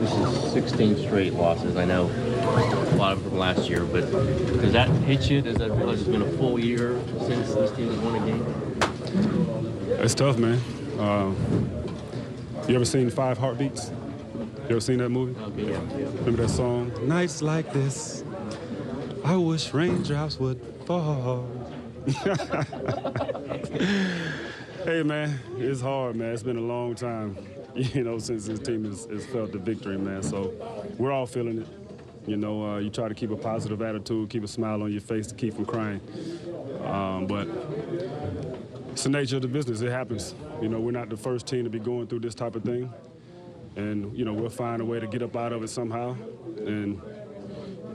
This is 16 straight losses. I know a lot of them from last year, but does that hit you? Does that realize it's been a full year since this team has won a game? It's tough, man. You ever seen Five Heartbeats? You ever seen that movie? Okay, yeah. Remember that song? Nights like this, I wish raindrops would fall. Hey, man, it's hard, man. It's been a long time, since this team has felt the victory, man. So we're all feeling it. You try to keep a positive attitude, keep a smile on your face to keep from crying. But it's the nature of the business. It happens. We're not the first team to be going through this type of thing. And, we'll find a way to get up out of it somehow and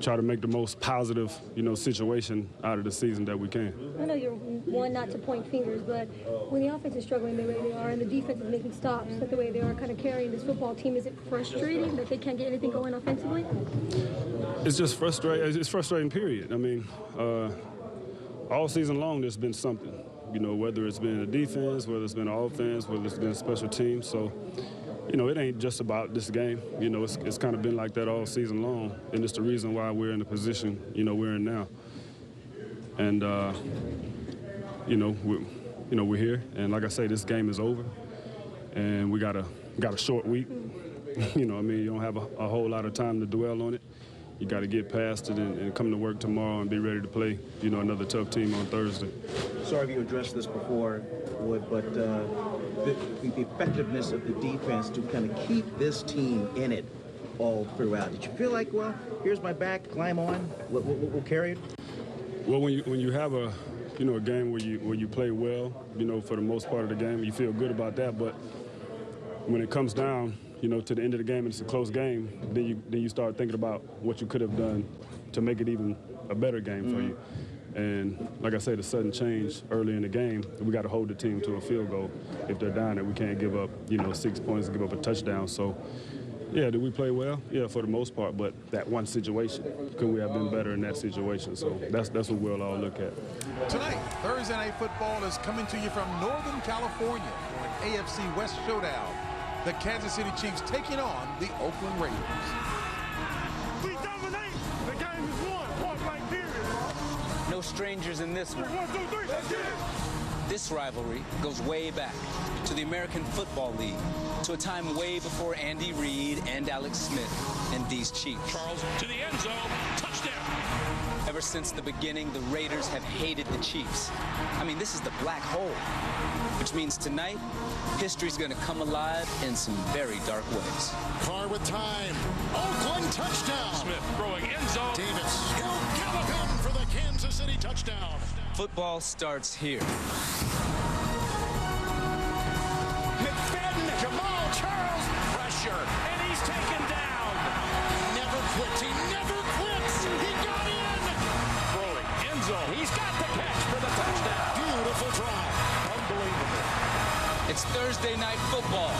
try to make the most positive, situation out of the season that we can. I know you're one not to point fingers, but when the offense is struggling the way they are and the defense is making stops the way they are kind of carrying this football team, is it frustrating that they can't get anything going offensively? It's just frustrating. It's frustrating, period. I mean, all season long there's been something, whether it's been a defense, whether it's been an offense, whether it's been a special team. So, it ain't just about this game. It's kind of been like that all season long, and it's the reason why we're in the position, we're in now. And, we're here. And like I say, this game is over, and we got a short week. You don't have a whole lot of time to dwell on it. You got to get past it and come to work tomorrow and be ready to play, another tough team on Thursday. Sorry if you addressed this before, Wood, but the effectiveness of the defense to kind of keep this team in it all throughout. Did you feel like, well, here's my back, climb on, we'll carry it? Well, when you have a game where you play well, for the most part of the game, you feel good about that. But when it comes down, to the end of the game and it's a close game, then you start thinking about what you could have done to make it even a better game for you. And like I say, the sudden change early in the game, we got to hold the team to a field goal. If they're down there, we can't give up, 6 points and give up a touchdown. So, yeah, did we play well? Yeah, for the most part. But that one situation, could we have been better in that situation? So that's what we'll all look at. Tonight, Thursday Night Football is coming to you from Northern California for an AFC West showdown. The Kansas City Chiefs taking on the Oakland Raiders. We dominate. The game is won. Point blank period. No strangers in this one. 1, 2, 3. Let's get it. This rivalry goes way back to the American Football League, to a time way before Andy Reid and Alex Smith and these Chiefs. Charles to the end zone. Touchdown. Ever since the beginning, the Raiders have hated the Chiefs. I mean, this is the black hole, which means tonight, history's going to come alive in some very dark ways. Carr with time. Oakland touchdown. Smith throwing end zone. Davis go galloping for the Kansas City touchdown. Football starts here. McFadden, Jamal Charles, Pressure. And he's taken down. never quits. He never quits. He got in. Throwing end zone. He's got the catch for the touchdown. Beautiful drive. Unbelievable. It's Thursday Night Football.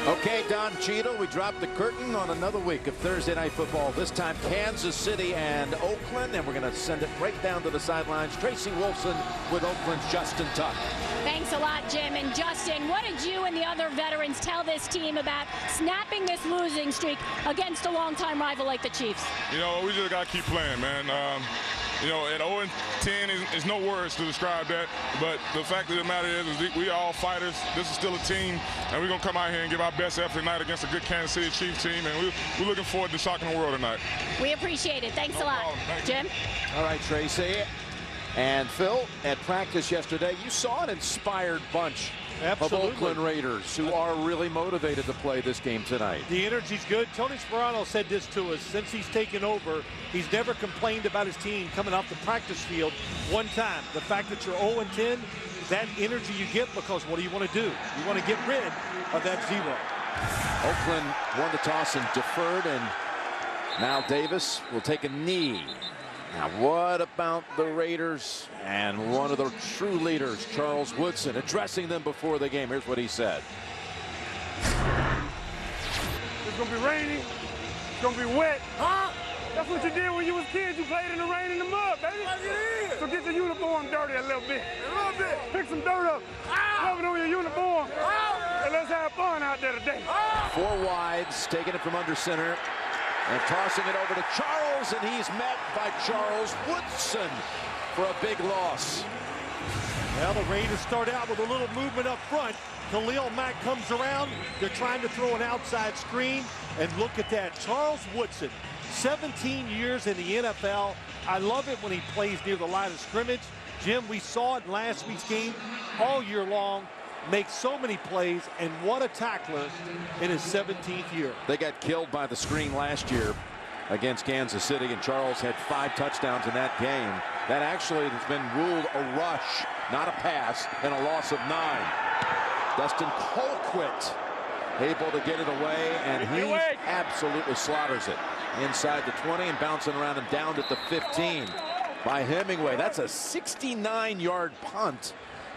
Okay, Don Cheadle, we dropped the curtain on another week of Thursday Night Football. This time Kansas City and Oakland, and we're going to send it right down to the sidelines. Tracy Wolfson with Oakland's Justin Tuck. Thanks a lot, Jim. And Justin, what did you and the other veterans tell this team about snapping this losing streak against a longtime rival like the Chiefs? We just got to keep playing, man. At 0-10 is no words to describe that, but the fact of the matter is we are all fighters. This is still a team, and we're going to come out here and give our best effort tonight against a good Kansas City Chiefs team, and we're looking forward to shocking the world tonight. We appreciate it. Thanks a lot. Jim? All right, Tracy. And Phil, at practice yesterday, you saw an inspired bunch of Oakland Raiders who are really motivated to play this game tonight. The energy's good. Tony Sperano said this to us. Since he's taken over, he's never complained about his team coming off the practice field one time. The fact that you're 0-10, that energy you get, because what do you want to do? You want to get rid of that zero. Oakland won the toss and deferred, and now Davis will take a knee. Now, what about the Raiders and one of their true leaders, Charles Woodson, addressing them before the game? Here's what he said. It's going to be rainy. It's going to be wet. Huh? That's what you did when you was kids. You played in the rain and the mud, baby. So get the uniform dirty a little bit. A little bit. Pick some dirt up. Rub it on your uniform. And let's have out there today. Four wides, taking it from under center and tossing it over to Charles, and he's met by Charles Woodson for a big loss. Well, the Raiders start out with a little movement up front. Khalil Mack comes around. They're trying to throw an outside screen, and look at that. Charles Woodson, 17 years in the NFL. I love it when he plays near the line of scrimmage. Jim, we saw it in last week's game all year long. Makes so many plays, and what a tackler in his 17th year. They got killed by the screen last year against Kansas City, and Charles had 5 touchdowns in that game. That actually has been ruled a rush, not a pass, and a loss of 9. Dustin Colquitt able to get it away, and he absolutely slaughters it inside the 20 and bouncing around and down at the 15 by Hemingway. That's a 69-yard punt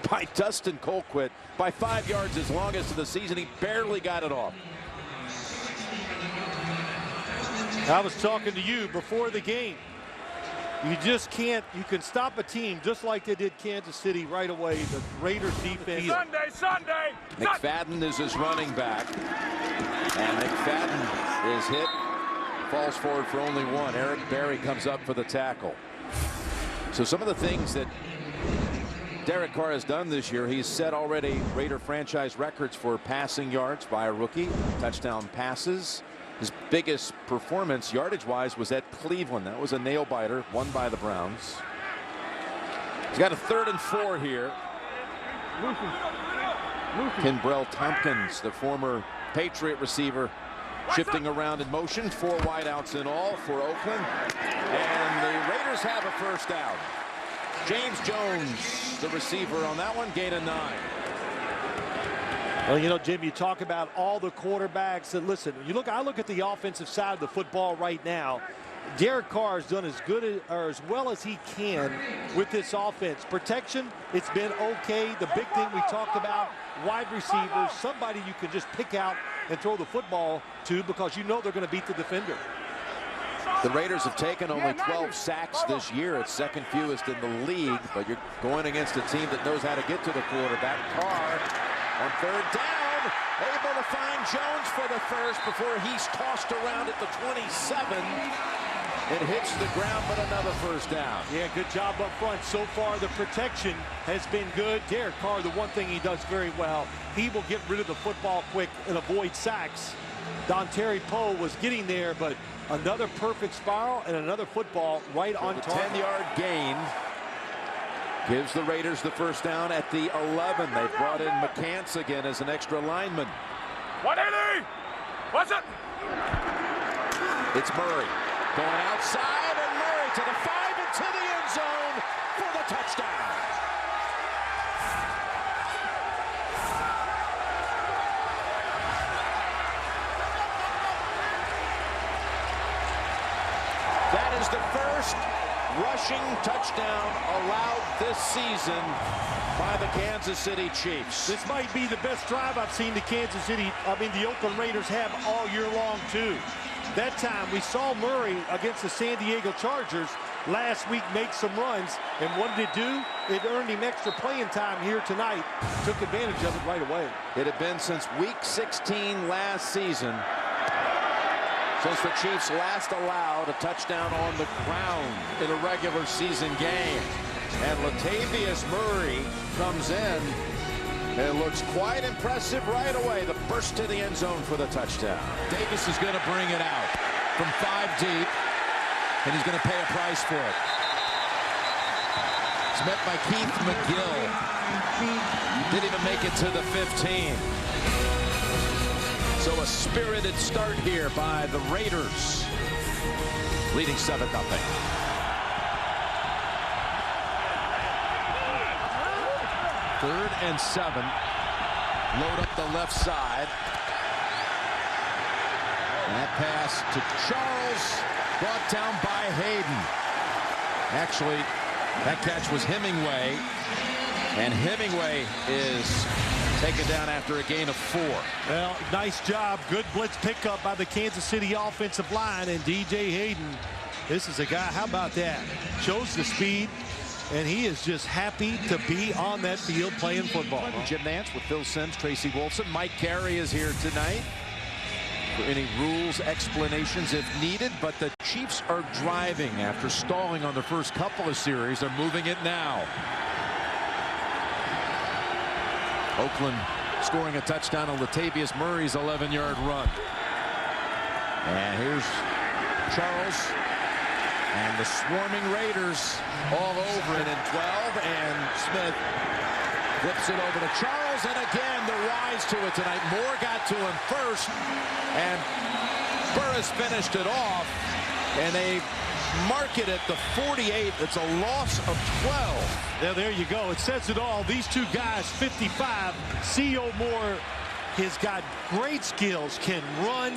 by Dustin Colquitt, by 5 yards his longest of the season. He barely got it off. I was talking to you before the game. You just can't, you can stop a team just like they did Kansas City right away. The Raiders defense. Sunday. McFadden is his running back. And McFadden is hit, falls forward for only 1. Eric Berry comes up for the tackle. So some of the things that Derek Carr has done this year, he's set already Raider franchise records for passing yards by a rookie, touchdown passes. His biggest performance yardage-wise was at Cleveland. That was a nail-biter, won by the Browns. He's got a 3rd and 4 here. Kenbrell Tompkins, the former Patriot receiver, shifting around in motion. 4 wideouts in all for Oakland. And the Raiders have a first down. James Jones, the receiver on that one, gain of 9. Well, you know, Jim, you talk about all the quarterbacks, and listen, I look at the offensive side of the football right now. Derek Carr has done as good or as well as he can with this offense. Protection, it's been okay. The big thing we talked about, wide receivers, somebody you can just pick out and throw the football to because you know they're going to beat the defender. The Raiders have taken only 12 sacks this year. It's 2nd fewest in the league, but you're going against a team that knows how to get to the quarterback. Carr on 3rd down, able to find Jones for the first before he's tossed around at the 27. It hits the ground, but another first down. Yeah, good job up front. So far, the protection has been good. Derek Carr, the one thing he does very well, he will get rid of the football quick and avoid sacks. Dontari Poe was getting there, but another perfect spiral and another football right on target. 10-yard gain gives the Raiders the first down at the 11. They brought in McCants again as an extra lineman. 180. What's it? It's Murray going outside, and Murray to the 5 and to the end zone for the touchdown. That is the first rushing touchdown allowed this season by the Kansas City Chiefs. This might be the best drive I've seen the the Oakland Raiders have all year long, too. That time we saw Murray against the San Diego Chargers last week make some runs, and what did it do? It earned him extra playing time here tonight. Took advantage of it right away. It had been since week 16 last season since the Chiefs last allowed a touchdown on the ground in a regular season game. And Latavius Murray comes in and looks quite impressive right away. The burst to the end zone for the touchdown. Davis is going to bring it out from 5 deep, and he's going to pay a price for it. It's met by Keith McGill. Didn't even make it to the 15. So a spirited start here by the Raiders, leading 7-0. 3rd and 7. Load up the left side. And that pass to Charles, brought down by Hayden. Actually, that catch was Hemingway, and Hemingway is taken down after a gain of 4. Well, nice job. Good blitz pickup by the Kansas City offensive line, and DJ Hayden. This is a guy, how about that? Shows the speed, and he is just happy to be on that field playing football. Jim Nance with Phil Simms, Tracy Wolfson. Mike Carey is here tonight for any rules explanations if needed, but the Chiefs are driving after stalling on the first couple of series. They're moving it now. Oakland scoring a touchdown on Latavius Murray's 11-yard run. And here's Charles and the swarming Raiders all over it in 12, and Smith flips it over to Charles, and again the rise to it tonight. Moore got to him first, and Burris finished it off, and they mark it at the 48. It's a loss of 12. Yeah, there you go. It says it all. These two guys, 55. C.O. Moore has got great skills, can run,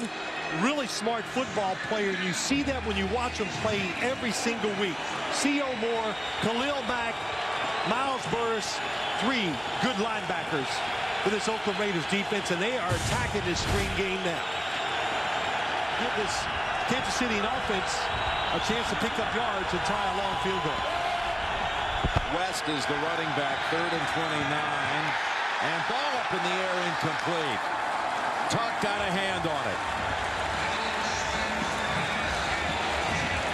really smart football player. You see that when you watch him play every single week. C.O. Moore, Khalil Mack, Miles Burris, 3 good linebackers for this Oakland Raiders defense, and they are attacking this screen game now. Give this Kansas City offense a chance to pick up yards and try a long field goal. West is the running back, 3rd and 29, and ball up in the air, incomplete. Tuck got a hand on it.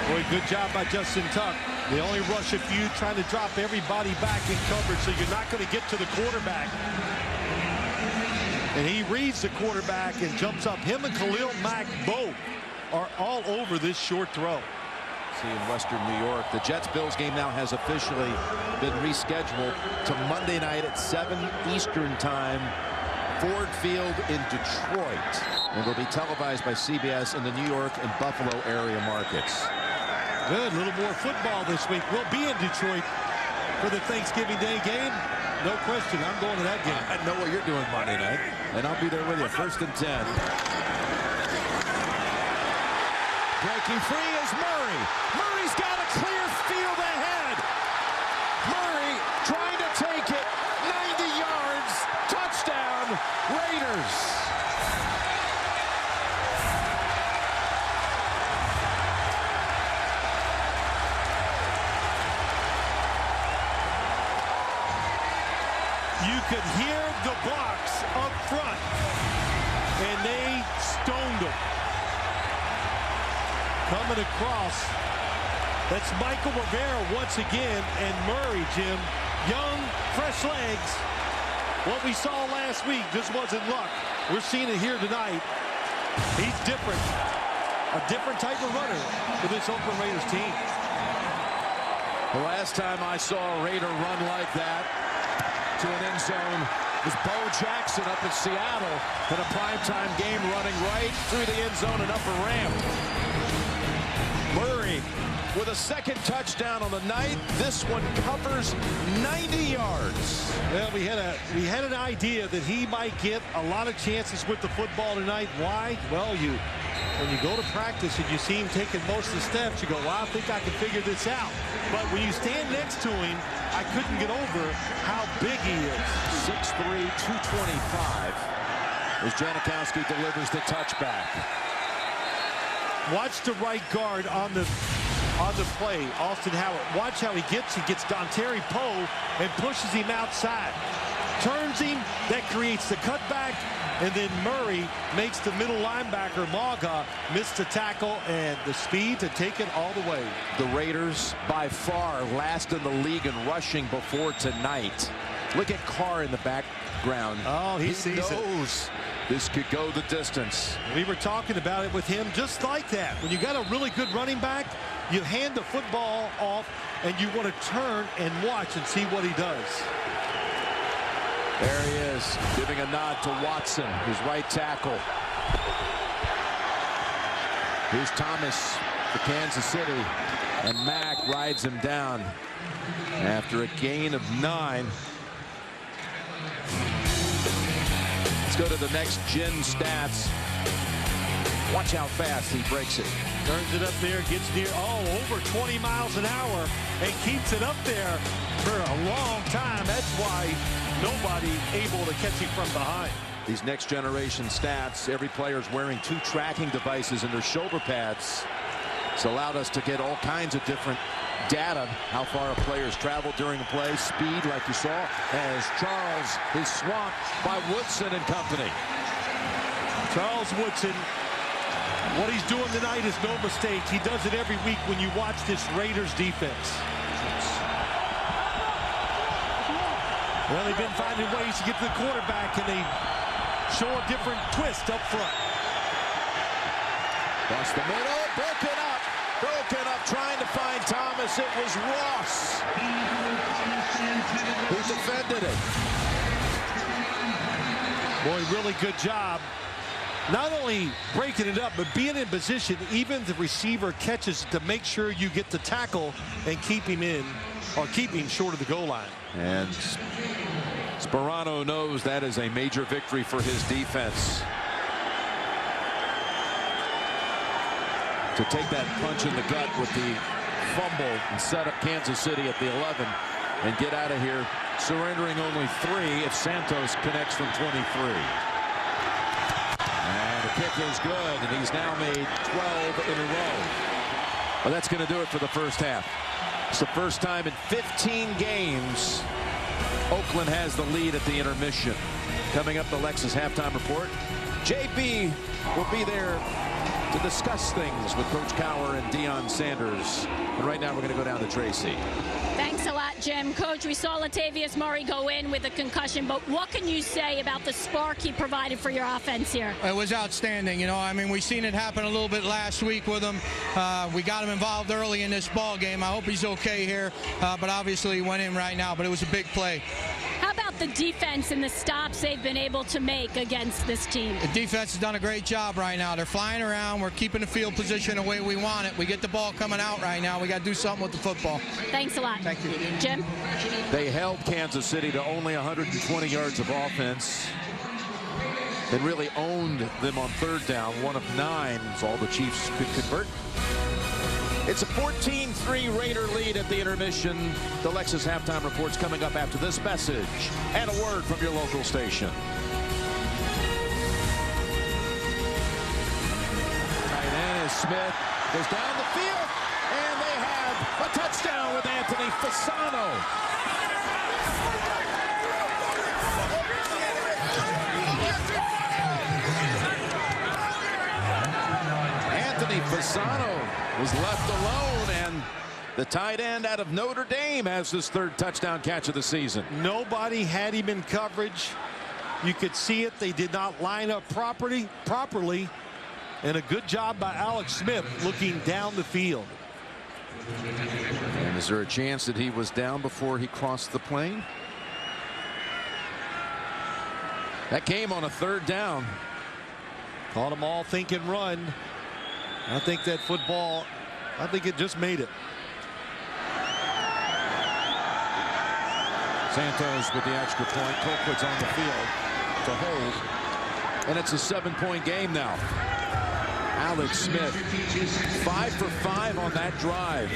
Boy, good job by Justin Tuck. They only rush a few, trying to drop everybody back in coverage, so you're not going to get to the quarterback. And he reads the quarterback and jumps up. Him and Khalil Mack both are all over this short throw. See, in Western New York, the Jets-Bills game now has officially been rescheduled to Monday night at 7 Eastern time, Ford Field in Detroit. And will be televised by CBS in the New York and Buffalo area markets. Good, a little more football this week. We'll be in Detroit for the Thanksgiving Day game. No question, I'm going to that game. I know what you're doing Monday night, and I'll be there with you. 1st and 10. Breaking free is Murray. Murray's got a clear field ahead. Murray trying to take it 90 yards. Touchdown, Raiders. You could hear the blocks up front, and they stoned them. Coming across, that's Michael Rivera once again, and Murray, Jim, young, fresh legs. What we saw last week just wasn't luck. We're seeing it here tonight. He's different, a different type of runner for this Oakland Raiders team. The last time I saw a Raider run like that to an end zone was Bo Jackson up in Seattle in a primetime game, running right through the end zone and up a ramp. Murray with a 2nd touchdown on the night. This one covers 90 yards. Well, we had an idea that he might get a lot of chances with the football tonight. Why? Well, when you go to practice and you see him taking most of the steps, you go, well, I think I can figure this out. But when you stand next to him, I couldn't get over how big he is. 6'3", 225 as Janikowski delivers the touchback. Watch the right guard on the play, Austin Howard. Watch how he gets Dontari Poe and pushes him outside. Turns him, that creates the cutback, and then Murray makes the middle linebacker, Maga, miss the tackle and the speed to take it all the way. The Raiders, by far, last in the league in rushing before tonight. Look at Carr in the background. Oh, he sees knows this could go the distance. We were talking about it with him just like that. When you got a really good running back, you hand the football off and you want to turn and watch and see what he does. There he is, giving a nod to Watson, his right tackle. Here's Thomas for Kansas City, and Mack rides him down after a gain of 9. Let's go to the next gen stats. Watch how fast he breaks it. Turns it up there, gets near, over 20 miles an hour, and keeps it up there for a long time. That's why nobody able to catch him from behind. These next generation stats, every player is wearing 2 tracking devices in their shoulder pads. It's allowed us to get all kinds of different data, how far a player's traveled during the play, speed like you saw, as Charles is swamped by Woodson and company. Charles Woodson, what he's doing tonight is no mistake. He does it every week when you watch this Raiders defense. Well, they've been finding ways to get to the quarterback, and they show a different twist up front. Across the middle, broken up, trying to find Thomas. It was Ross who defended it. Boy, really good job. Not only breaking it up, but being in position, even the receiver catches to make sure you get the tackle and keep him in, or keep him short of the goal line. And Sperano knows that is a major victory for his defense. To take that punch in the gut with the fumble and set up Kansas City at the 11 and get out of here, surrendering only 3 if Santos connects from 23. And the kick is good, and he's now made 12 in a row. Well, that's going to do it for the first half. It's the first time in 15 games Oakland has the lead at the intermission. Coming up, the Lexus halftime report. JB will be there to discuss things with Coach Cowher and Deion Sanders. And right now, we're going to go down to Tracy. Thanks a lot, Jim. Coach, we saw Latavius Murray go in with a concussion, but what can you say about the spark he provided for your offense here? It was outstanding. You know, I mean, we've seen it happen a little bit last week with him. We got him involved early in this ball game. I hope he's okay here, but obviously he went in right now, but it was a big play. How about the defense and the stops they've been able to make against this team? The defense has done a great job right now. They're flying around. We're keeping the field position the way we want it. We get the ball coming out right now. We got to do something with the football. Thanks a lot. Thank you. Jim? They held Kansas City to only 120 yards of offense. They really owned them on third down. 1 of 9 is all the Chiefs could convert. It's a 14-3 Raider lead at the intermission. The Lexus halftime report's coming up after this message and a word from your local station. Tight end is Smith. Goes down the field, and they have a touchdown with Anthony Fasano. Anthony Fasano was left alone, and the tight end out of Notre Dame has his 3rd touchdown catch of the season. Nobody had him in coverage. You could see it. They did not line up properly, and a good job by Alex Smith looking down the field. And is there a chance that he was down before he crossed the plane? That came on a 3rd down. Caught them all thinking run. I think that football, I think it just made it. Santos with the extra point. Colquitt's on the field to hold. And it's a 7-point game now. Alex Smith, 5 for 5 on that drive,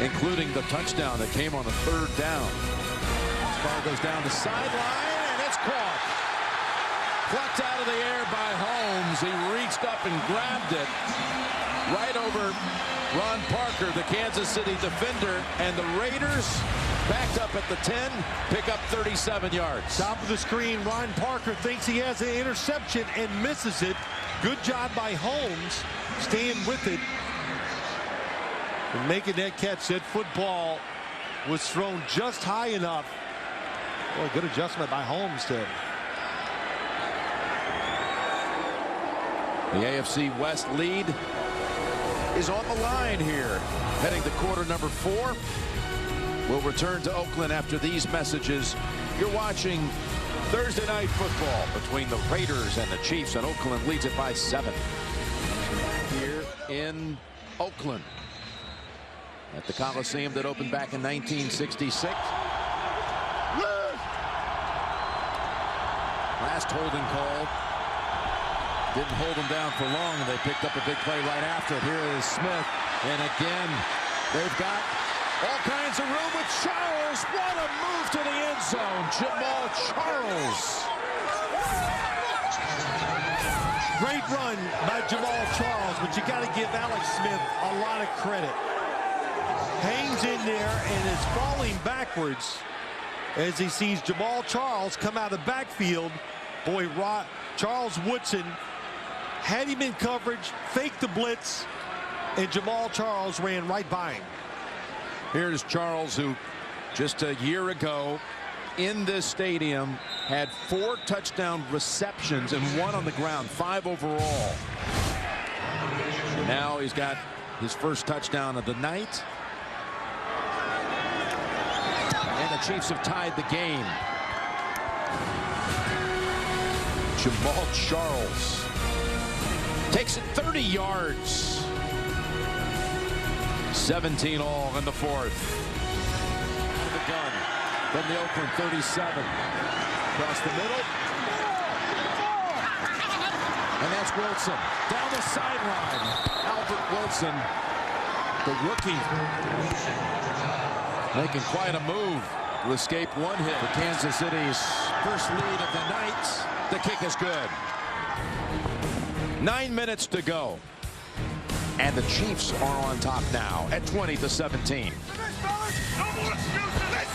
including the touchdown that came on a 3rd down. This ball goes down the sideline, and it's caught. Plucked out of the air by Holmes. He reached up and grabbed it right over Ron Parker, the Kansas City defender, and the Raiders backed up at the 10, pick up 37 yards. Top of the screen, Ron Parker thinks he has an interception and misses it. Good job by Holmes staying with it and making that catch. That football was thrown just high enough. Boy, good adjustment by Holmes there. The AFC West lead is on the line here. Heading to quarter number 4. We'll return to Oakland after these messages. You're watching Thursday Night Football between the Raiders and the Chiefs, and Oakland leads it by 7. Here in Oakland at the Coliseum that opened back in 1966. Last holding call. Didn't hold them down for long. They picked up a big play right after. Here is Smith. And again, they've got all kinds of room with Charles. What a move to the end zone. Jamal Charles. Great run by Jamal Charles, but you got to give Alex Smith a lot of credit. hangs in there and is falling backwards as he sees Jamal Charles come out of the backfield. Boy, Charles Woodson had him in coverage, faked the blitz, and Jamal Charles ran right by him. Here's Charles, who just a year ago in this stadium had 4 touchdown receptions and 1 on the ground, 5 overall. Now he's got his first touchdown of the night. And the Chiefs have tied the game. Jamal Charles takes it 30 yards. 17 all in the 4th. Out of the gun from the Oakland 37. Across the middle. And that's Wilson. Down the sideline. Albert Wilson, the rookie, making quite a move to escape one hit. For Kansas City's first lead of the night. The kick is good. 9 minutes to go. And the Chiefs are on top now at 20-17. Let's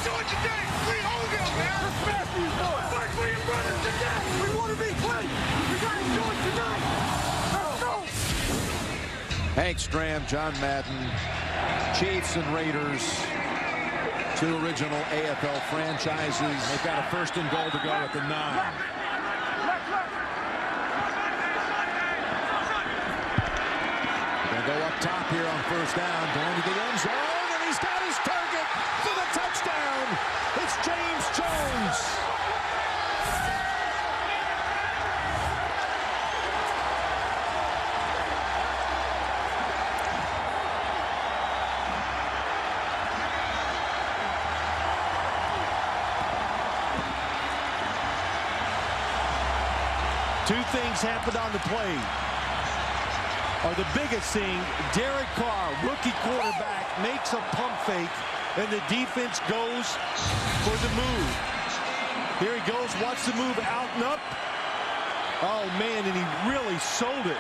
do it today. We own it, man. Fight for your brothers today. We want to be great. We got to do it tonight. Let's go. Hank Stram, John Madden, Chiefs and Raiders, 2 original AFL franchises. They've got a 1st and goal to go at the 9. Go up top here on 1st down, going to the end zone, and he's got his target for the touchdown. It's James Jones. Two things happened on the play. Are the biggest thing, Derek Carr, rookie quarterback, makes a pump fake, and the defense goes for the move. Here he goes, watch the move out and up. Oh, man, and he really sold it.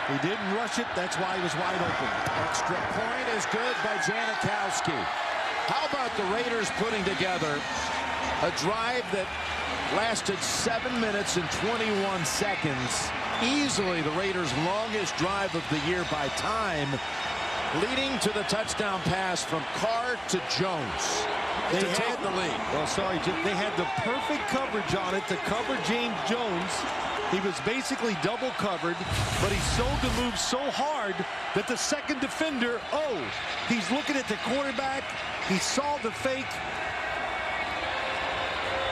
He didn't rush it, that's why he was wide open. Extra point is good by Janikowski. How about the Raiders putting together a drive that lasted 7 minutes and 21 seconds. Easily the Raiders' longest drive of the year by time, leading to the touchdown pass from Carr to Jones to take the lead. Well, sorry, Jim, they had the perfect coverage on it to cover James Jones. He was basically double covered, but he sold the move so hard that the second defender, he's looking at the quarterback. He saw the fake.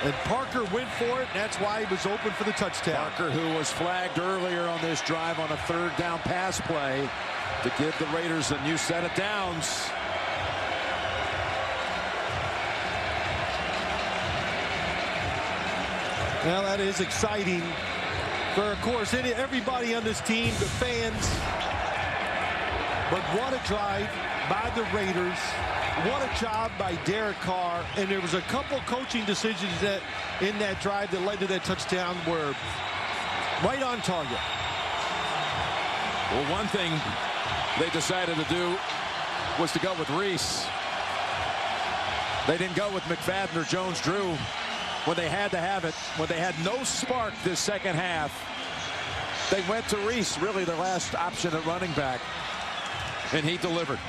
And Parker went for it. That's why he was open for the touchdown. Parker, who was flagged earlier on this drive on a 3rd down pass play to give the Raiders a new set of downs. Well, that is exciting for, of course, everybody on this team, the fans. But what a drive by the Raiders. What a job by Derek Carr. And there was a couple coaching decisions that in that drive that led to that touchdown were right on target. Well, one thing they decided to do was to go with Reese. They didn't go with McFadden or Jones-Drew when they had to have it. When they had no spark this second half, they went to Reese, really their last option at running back, and he delivered.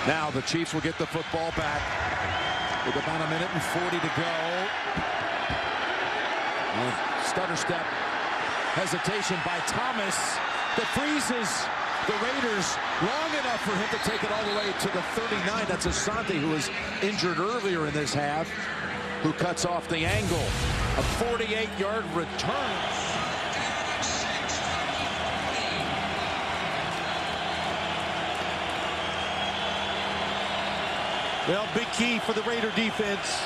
Now the Chiefs will get the football back with about 1 minute and 40 to go. And stutter step hesitation by Thomas that freezes the Raiders long enough for him to take it all the way to the 39. That's Asante, who was injured earlier in this half, who cuts off the angle. A 48-yard return. Well, big key for the Raider defense.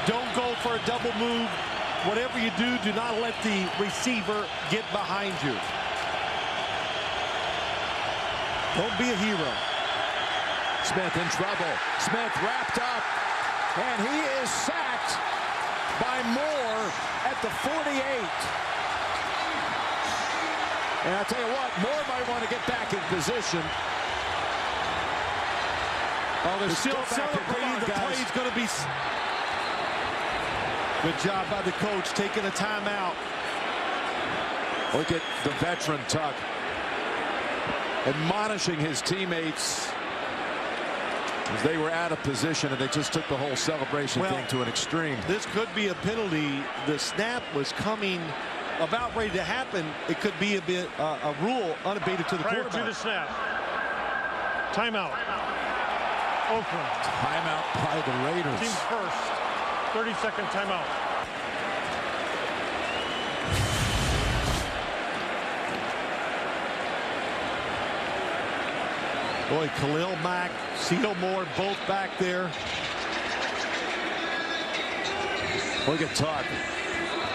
Don't go for a double move. Whatever you do, do not let the receiver get behind you. Don't be a hero. Smith in trouble. Smith wrapped up, and he is sacked by Moore at the 48. And I'll tell you what, Moore might want to get back in position. Oh, they're still celebrating. The play's going to be... Good job by the coach taking a timeout. Look at the veteran Tuck admonishing his teammates as they were out of position, and they just took the whole celebration thing to an extreme. This could be a penalty. The snap was coming, about ready to happen. It could be a rule unabated to the quarterback. Prior to the snap. Timeout. Oakland. Timeout by the Raiders. Team first. 30-second timeout. Boy, Khalil Mack, Seal Moore, both back there. Look at Tuck.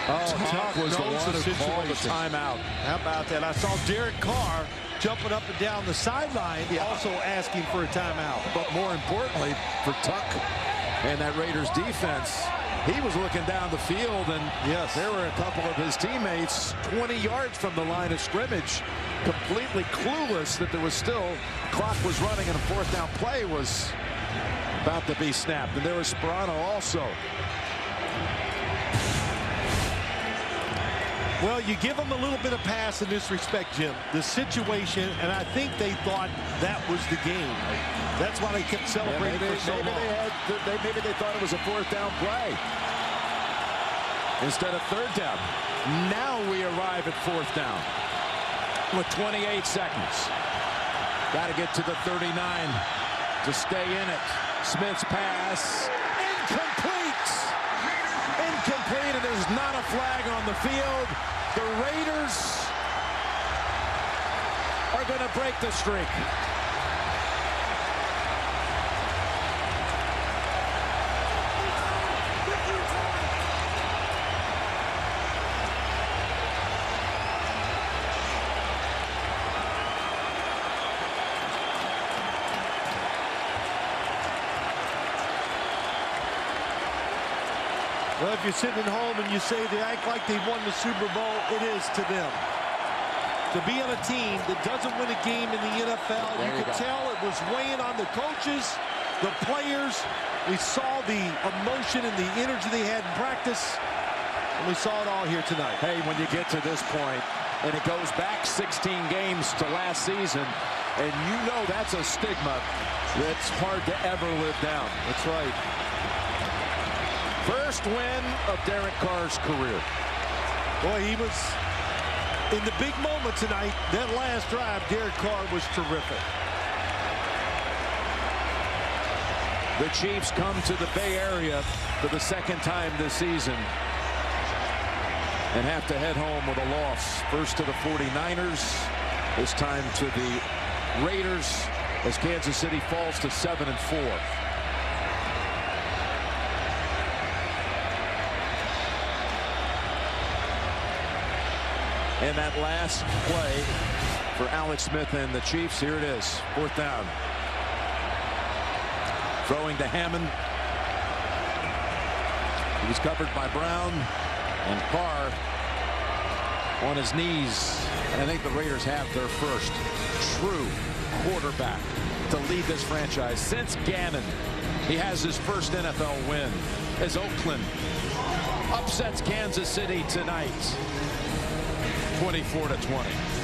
Oh, Tuck was the one who called the timeout. How about that? I saw Derek Carr jumping up and down the sideline, also asking for a timeout. But more importantly, for Tuck and that Raiders defense, he was looking down the field, and yes, there were a couple of his teammates 20 yards from the line of scrimmage, completely clueless that there was still clock was running and a fourth down play was about to be snapped. And there was Sperano also. Well, you give them a little bit of pass in this respect, Jim. The situation, and I think they thought that was the game. That's why they kept celebrating for so long. Maybe they thought it was a fourth down play instead of third down. Now we arrive at fourth down with 28 seconds. Got to get to the 39 to stay in it. Smith's pass incomplete. Incomplete, and there's not a flag on the field. The Raiders are going to break the streak. Well, if you're sitting at home and you say they act like they won the Super Bowl, it is to them. To be on a team that doesn't win a game in the NFL, you could tell it was weighing on the coaches, the players. We saw the emotion and the energy they had in practice, and we saw it all here tonight. Hey, when you get to this point, and it goes back 16 games to last season, and you know that's a stigma that's hard to ever live down. That's right. First win of Derek Carr's career. Boy, he was in the big moment tonight. That last drive, Derek Carr was terrific. The Chiefs come to the Bay Area for the second time this season and have to head home with a loss. First to the 49ers, this time to the Raiders as Kansas City falls to 7-4. And that last play for Alex Smith and the Chiefs, here it is, fourth down. Throwing to Hammond. He was covered by Brown and Carr on his knees. And I think the Raiders have their first true quarterback to lead this franchise since Gannon. He has his first NFL win as Oakland upsets Kansas City tonight. 24-20.